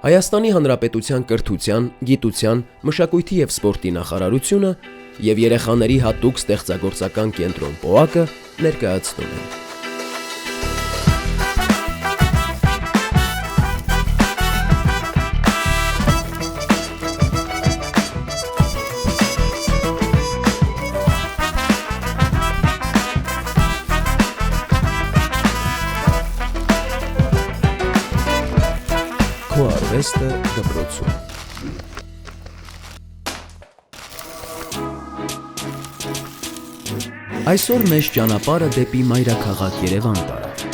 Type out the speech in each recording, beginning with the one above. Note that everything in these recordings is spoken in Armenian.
Հայաստանի Հանրապետության կրթության, գիտության, մշակույթի և սպորտի նախարարությունը և երեխաների հատուկ ստեղծագործական կենտրոն «Պոակը» ներկայացնում են։ Քո արվեստը դպրոցում։ Այսօր մեզ ճանապարհը դեպի մայրաքաղաք Երևան տարավ։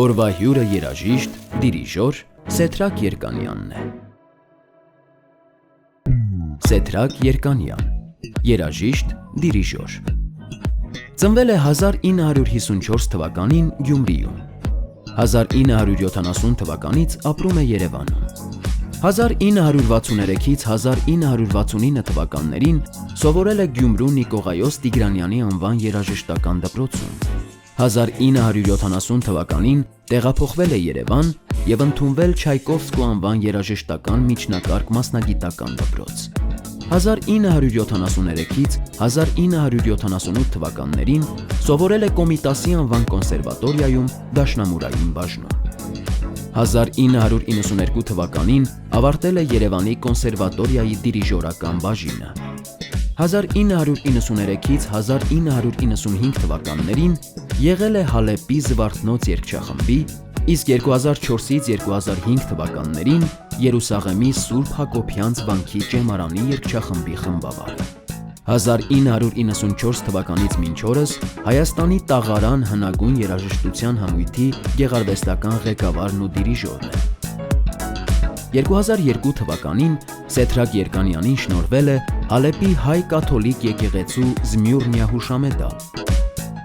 Օրվա հյուրը երաժիշտ, դիրիժոր Սեդրակ Երկանյանն է։ Սեդրակ Երկանյան, երաժիշտ, դիրիժոր։ Ծնվել է 1954 թվականին Գյումրիում։ 1970 թվականից ապրում է Երևանում։ 1963-ից 1969 թվականներին սովորել է Գյումրու Նիկողայոս Տիգրանյանի անվան երաժշտական դպրոցում։ 1970 թվականին տեղափոխվել է Երևան և ընդունվել Չայկովսկու անվան երաժշտական միջնակարգ մասնագիտական դպրոց։ 1973-ից 1978 թվականներին սովորել է Կոմիտասի անվան կոնսերվատորիայում դաշնամուրային բաժնում։ 1992 թվականին ավարտել է Երևանի կոնսերվատորիայի դիրիժորական բաժինը։ 1993-ից 1995 թվականներին եղել է Հալեպի Զվարթնոց երգչախմբի, իսկ 2004-ից 2005 թվականներին Երուսաղեմի Սուրբ Հակոբյանց վանքի ճեմարանի երգչախմբի խմբավար։ 1994 թվականից մինչ օրս Հայաստանի Տաղարան հնագույն երաժշտության համույթի գեղարվեստական ղեկավարն ու դիրիժորն է։ 2002 թվականին Սեդրակ Երկանյանին շնորհվել է Հալեպի հայ կաթոլիկ եկեղեցու Զմյուռնիա հուշամեդալ։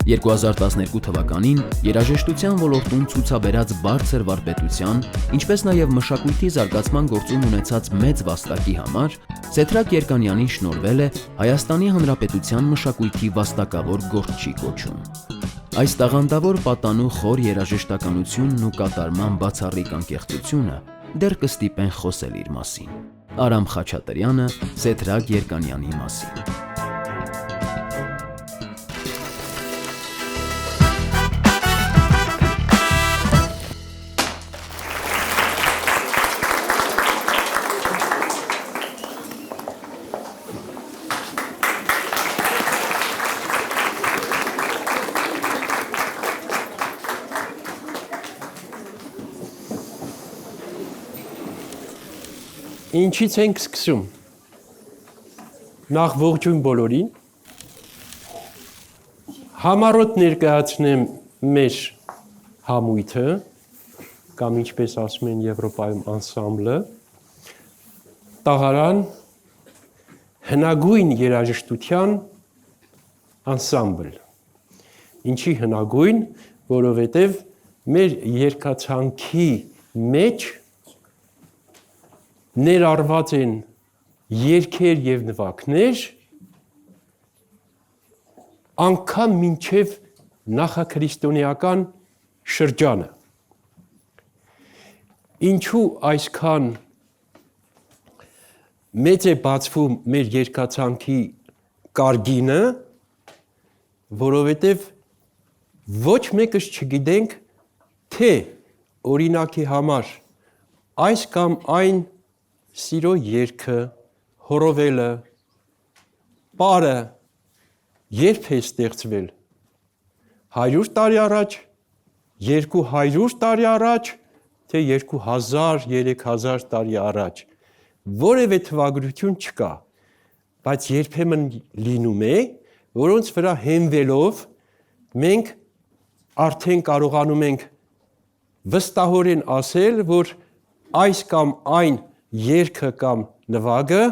2012 թվականին երաժշտության ոլորտում ցուցաբերած բարձր վարպետության, ինչպես նաև մշակույթի զարգացման գործում ունեցած մեծ վաստակի համար Սեդրակ Երկանյանին շնորհվել է Հայաստանի Հանրապետության մշակույթի վաստակավոր գործչի կոչում։ Այս տաղանդավոր պատանու խոր երաժշտականությունն ու կատարման բացառիկ անկեղծությունը դեռ կստիպեն խոսել իր մասին։ Արամ Խաչատրյանը Սեդրակ Երկանյանի մասին։ Ինչից ենք սկսում։ Նախ ողջույն բոլորին։ Համառոտ ներկայացնեմ մեր համույթը, կամ ինչպես ասում են Եվրոպայում անսամբլը, Տաղարան հնագույն երաժշտության անսամբլ։ Ինչի հնագույն, որովհետև մեր երգացանկի մեջ ներառված են երգեր և նվագներ, անգամ մինչև նախաքրիստոնեական շրջանը։ Ինչու այսքան մեծ է բացվում մեր երգացանկի կարգինը, որովհետև ոչ մեկս չգիտենք, թե օրինակի համար այս կամ այն սիրո երգը, հորովելը, պարը երբ է ստեղծվել, 100 տարի առաջ, 200 տարի առաջ, թե 2000-3000 տարի առաջ, որևէ թվագրություն չկա, բայց երբեմն լինում է, որոնց վրա հենվելով մենք արդեն կարողանում ենք վստահորեն ասել, որ այս կամ այն երգը կամ նվագը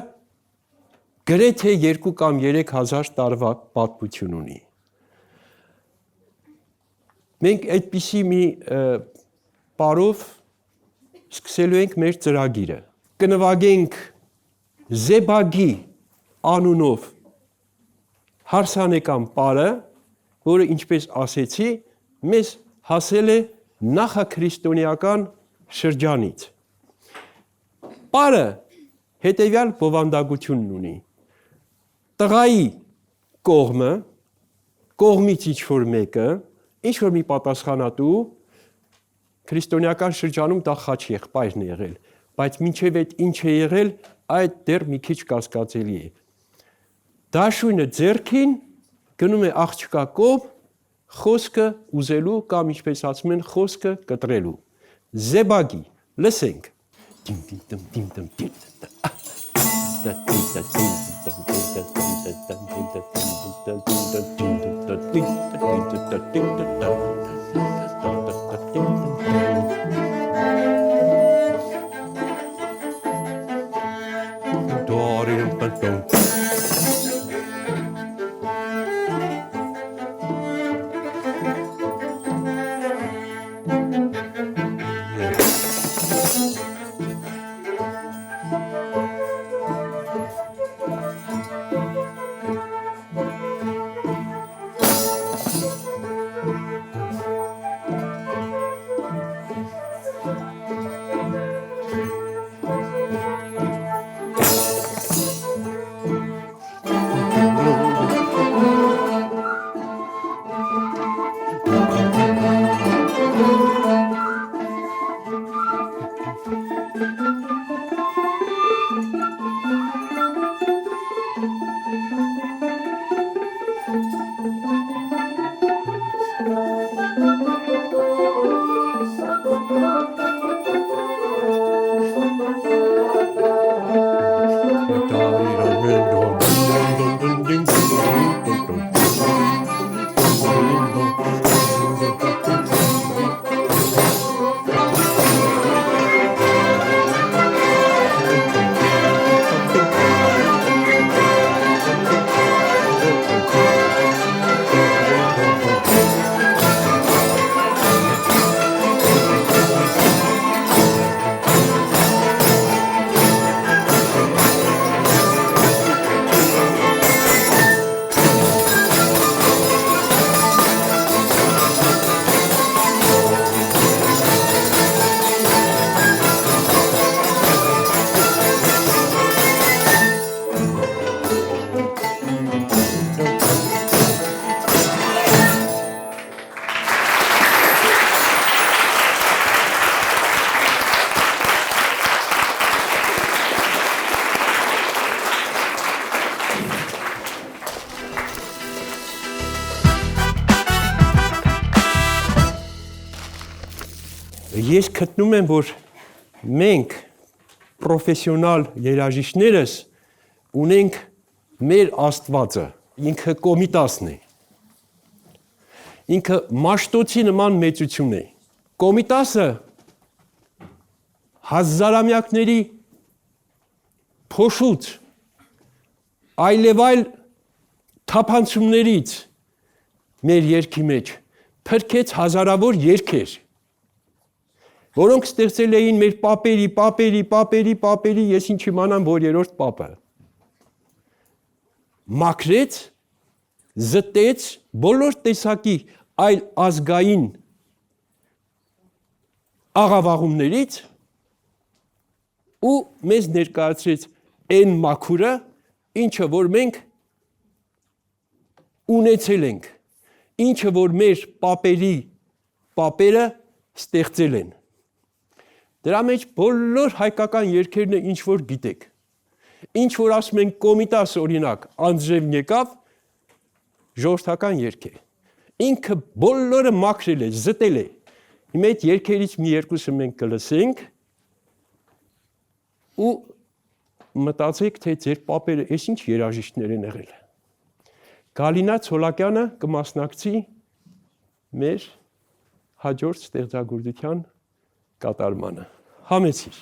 գրեթե 2 կամ 3000 տարվա պատմություն ունի։ Մենք այդպիսի մի պարով սկսելու ենք մեր ծրագիրը։ Կնվագենք Զեբագի անունով հարսանեկան պարը, որը ինչպես ասեցի, մեզ հասել է նախաքրիստոնեական շրջանից։ Պարը հետևյալ բովանդակությունն ունի։ Տղայի կողմից ինչ-որ մեկը, ինչ-որ մի պատասխանատու, քրիստոնեական շրջանում դա խաչ եղբայրն է եղել, բայց մինչև այդ ինչ է եղել, այդ դեռ մի քիչ կասկածելի է։ Դաշույնը ձեռքին գնում է աղջկա կողմ, խոսքը ուզելու կամ ինչպես ասում են, խոսքը կտրելու։ Զեբագի, լսենք։ Ես գտնում եմ, որ մենք պրոֆեսիոնալ երաժիշտներս ունենք մեր Աստվածը, ինքը Կոմիտասն է։ Ինքը Մաշտոցի նման մեծություն է։ Կոմիտասը հազարամյակների փոշուց, այլևայլ թափանցումներից մեր երգի մեջ փրկեց հազարավոր երգեր, որոնք ստեղծել էին մեր պապերի, ես ինչ իմանամ, որ երրորդ պապը։ Մաքրեց, զտեց բոլոր տեսակի այլ ազգային աղավաղումներից ու մեզ ներկայացրեց այն մաքուրը, ինչը որ մենք ունեցել ենք, ինչը որ մեր պապերը ստեղծել են։ Դրա մեջ բոլոր հայկական երգերն ինչ որ գիտեք։ Ինչ որ ասում են Կոմիտաս օրինակ, Անձրևն եկավ, ժողովրդական երգ է։ Ինքը բոլորը մաքրել է, զտել է։ Հիմա այդ երգերից մի երկուսը մենք կլսենք ու մտածեք, թե ձեր պապերը այս ինչ երաժիշտներ են եղել։ Գալինա Ցոլակյանը կմասնակցի մեր հաջորդ ստեղծագործության կատարմանը։ Համեցիր։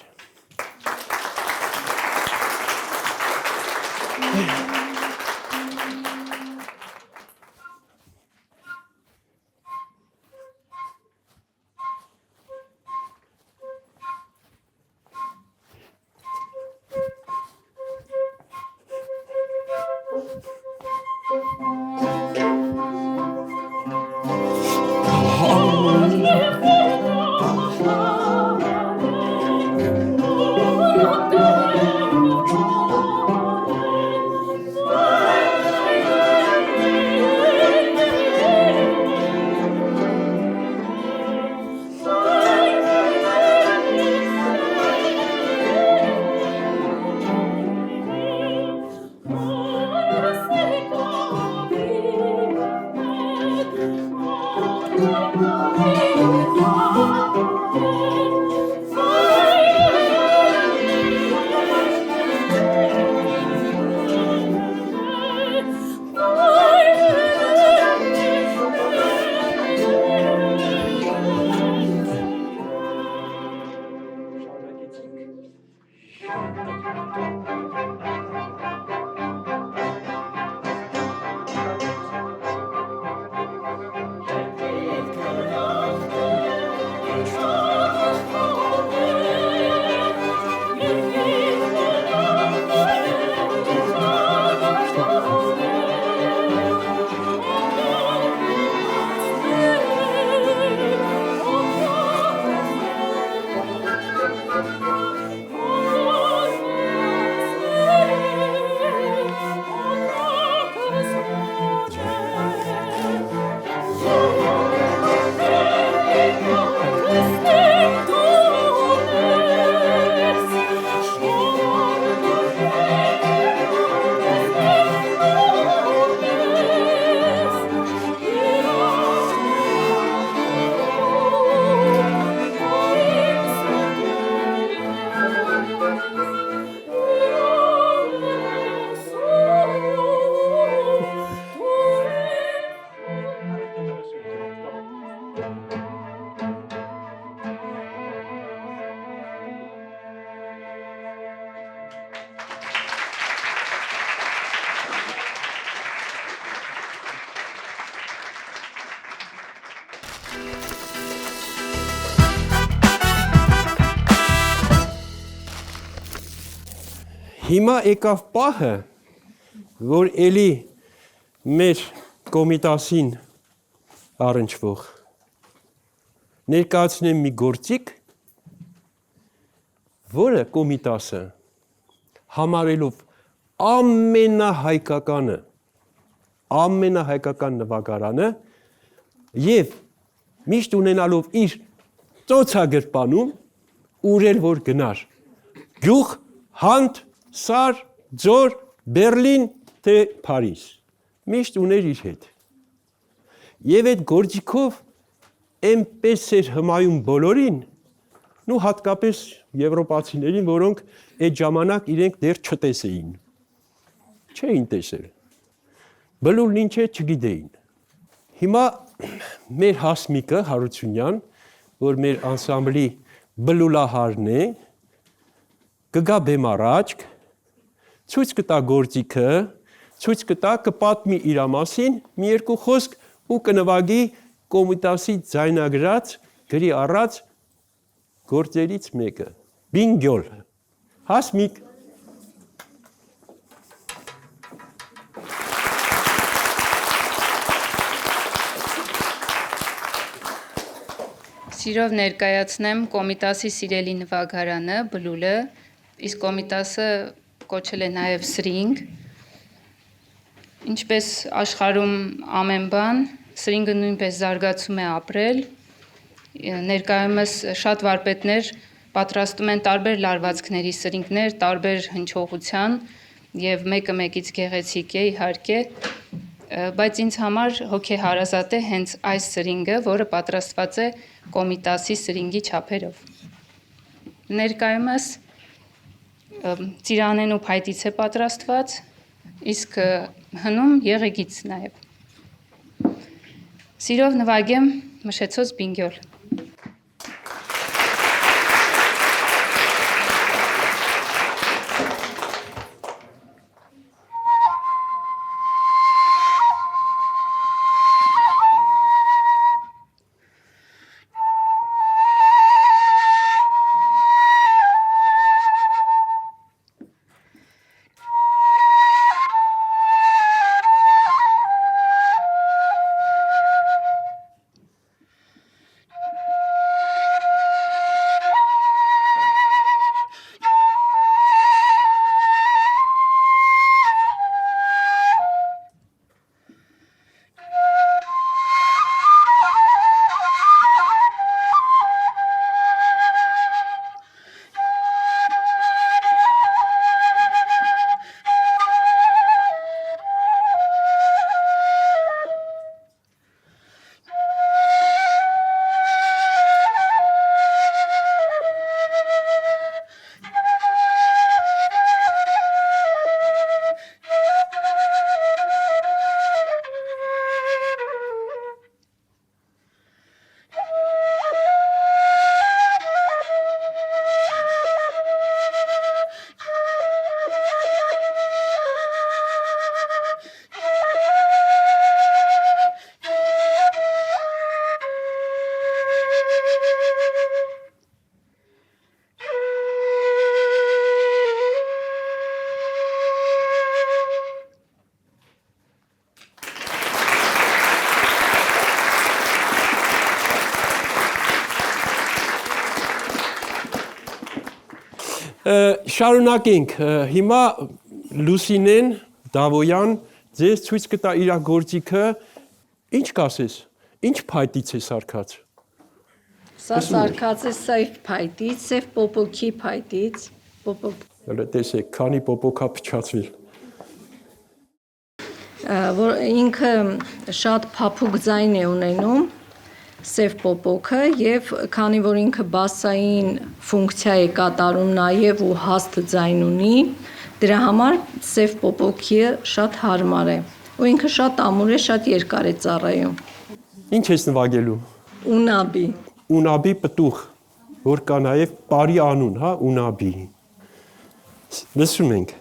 Հիմա եկավ պահը, որ էլի մեր կոմիտասին առնչվող ներկայացնեմ մի գործիք, որը կոմիտասը համարելով ամենահայկական նվագարանը և միշտ ունենալով իր ծոցագրպանում ուրել որ գնար գյուղ, հանդ, սար, ձոր, Բերլին, թե Փարիզ, միշտ ուներ իր հետ։ Եվ այդ գործիքով էնպես էր հմայում բոլորին, ու հատկապես եվրոպացիներին, որոնք այդ ժամանակ իրենք դեռ չտեսեին, չէին տեսել, բլուրն ինչ է չգիտեին։ Հիմա մեր Հասմիկը Հարությունյան, որ մեր անսամբլի բլուլահարն է, կգա բեմ առաջ, ցույց կտա գործիքը, ցույց կտա, կպատմի իր մասին, մի երկու խոսք ու կնվագի կոմիտասի ձայնագրած, գրի առած գործերից մեկը, բինգյոլ, Հասմիկ։ Սիրով ներկայացնեմ Կոմիտասի սիրելի նվագարանը, բլուլը, իսկ Կոմիտասը կոչել է նաև սրինգ, ինչպես աշխարհում ամեն բան, սրինգը նույնպես զարգացում է ապրել, ներկայումս շատ վարպետներ պատրաստում են տարբեր լարվածքների սրինգներ, տարբեր հնչողության և մեկը մեկից գեղեցիկ է իհարկե, բայց ինձ համար հոգեհարազատ է հենց այս սրինգը, որը պատրաստված է Կոմիտասի սրինգի չափերով։ Ներկայումս ծիրանեն ու փայտից է պատրաստված, իսկ հնում եղեգից նաև։ Սիրով նվագեմ մշեցոց բինգյոլ։ Շարունակենք, հիմա Լուսինեն Դավոյան ձեզ ցույց կտա իր գործիքը, ինչ կասես, ինչ փայտից է սարքած։ Սա սարքած է սև փայտից, սև պոպոքի փայտից, Հələ տեսեք, քանի պոպոքա փչացվել։ Որ ինքը շատ փափուկ ձայն է ունենում, սև պոպոքը եւ քանի որ ինքը բասային ֆունկցիա է կատարում նաեւ ու հաստ ձայն ունի, դրա համար սև պոպոքը շատ հարմար է։ Ու ինքը շատ ամուր է, շատ երկար է ծառայում։ Ինչ ես նվագելու։ Ունաբի։ Ունաբի պտուղ, որ կա նաեւ բարի անուն, հա, Ունաբի։ Լսում ենք։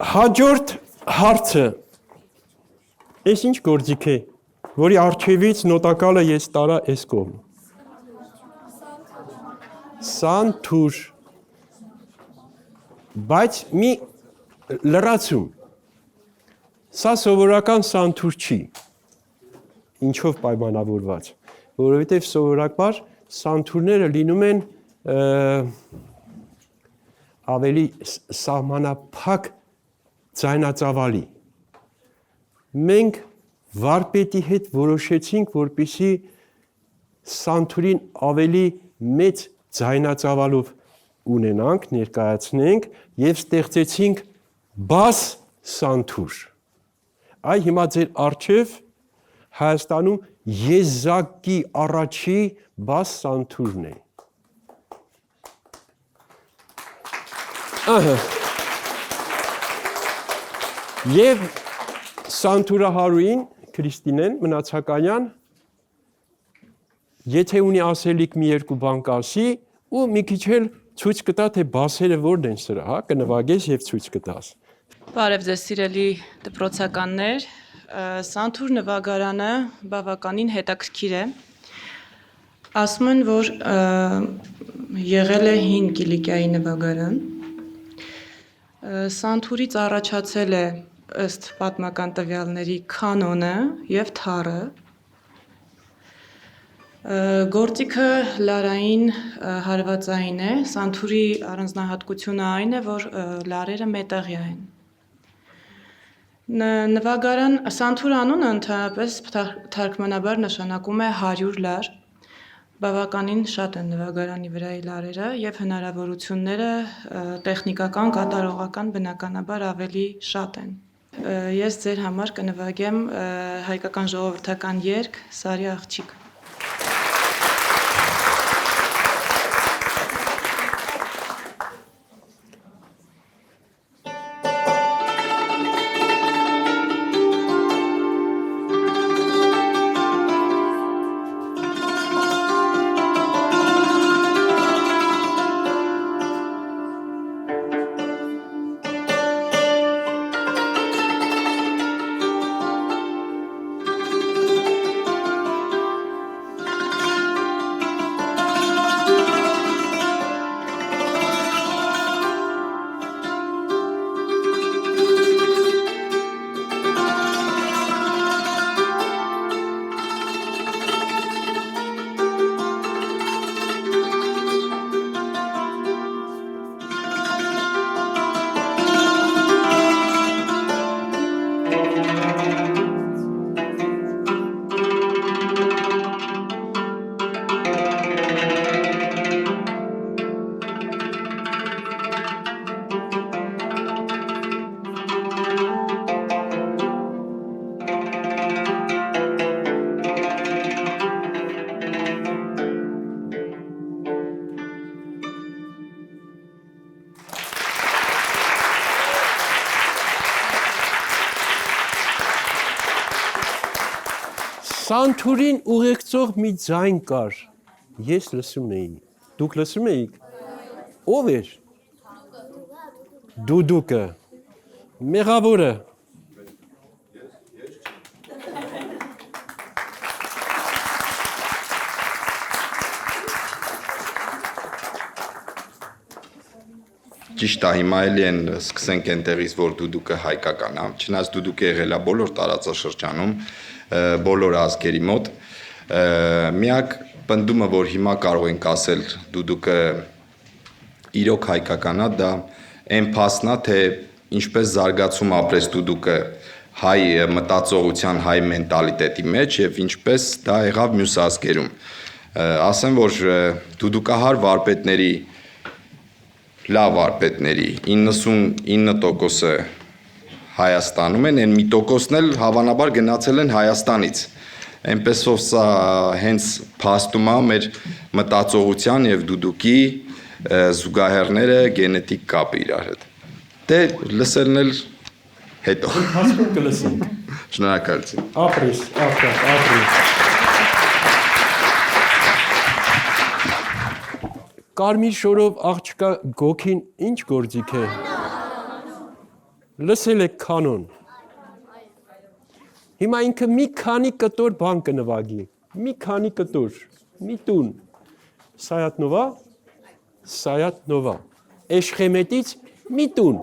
Հաջորդ հարցը այս ինչ գործիք է, որի առջևից նոտակալը ես տարա այս կողմ։ Սանթուր, բայց մի լրացում, սա սովորական սանթուր չի, ինչով պայմանավորված, որովհետև սովորակար սանթուրները լինում են ավելի սահմանափակ ձայնածավալի։ Մենք վարպետի հետ որոշեցինք, որպեսզի սանթուրին ավելի մեծ ձայնածավալով ունենանք, ներկայացնենք եւ ստեղծեցինք բաս սանթուր։ Այ հիմա ձեր առջև Հայաստանում եզակի առաջի բաս սանթուրն է։ Եվ սանթուրահարուին Քրիստինեն Մնացականյան եթե ունի ասելիք մի երկու բան կասի ու մի քիչ էլ ցույց կտա թե բասերը որն են սրա, հա, կնվագես եւ ցույց կտաս։ Բարև ձեզ սիրելի դպրոցականներ, Սանթուր նվագարանը բավականին հետաքրքիր է։ Ասում են, որ եղել է 5 Կիլիկիայի նվագարան։ Սանթուրից առաջացել է ըստ պատմական տվյալների կանոնը եւ թառը։ Գործիքը լարային հարվածային է, սանթուրի առանձնահատկությունը այն է, որ լարերը մետաղյա են։ Նվագարան սանթուր անունը ընդհանրապես թարգմանաբար նշանակում է 100 լար, բավականին շատ են նվագարանի վրայի լարերը եւ հնարավորությունները տեխնիկական, կատարողական բնականաբար ավելի շատ են։ Ես ձեր համար կնվագեմ հայկական ժողովրդական երգ Սարի աղջիկ։ Սանթուրին ուղեկցող մի ձայն կար, ես լսում էի, դուք լսում էիք, ով էր, դուդուկը, մեղավորը, ճիշտ է, հիմա էլի են սկսենք այնտեղից, որ դուդուկը հայկական է, չնայած դուդուկը եղել է բոլոր տարածաշրջանում, բոլոր ազգերի մոտ։ Միակ պնդումը, որ հիմա կարող ենք ասել դուդուկը իրոք հայկական է, դա այն փաստն է, թե ինչպես զարգացում ապրեց դուդուկը հայ մտածողության, հայ մենտալիտետի մեջ եւ ինչպես դա եղավ մյուս ազգերում։ Ասեմ, որ դուդուկահար վարպետների լավ վարպետների 99%-ը Հայաստանում են, այն 1%-ն էլ հավանաբար գնացել են Հայաստանից։ Այնպեսով սա հենց փաստում է մեր մտածողության եւ դուդուկի զուգահեռները գենետիկ կապը իրար հետ։ Դե լսելն էլ հետո։ Հասկում կլսենք։ Շնորհակալություն։ Ապրես, ապրես։ Կարմիր շորով աղջկա գոքին ինչ գործիք է։ Լսել եք կանոն։ Հիմա ինքը մի քանի կտոր բան կնվագի։ Մի քանի կտոր, մի տուն։ Սայատնովա։ Էշխեմետից մի տուն։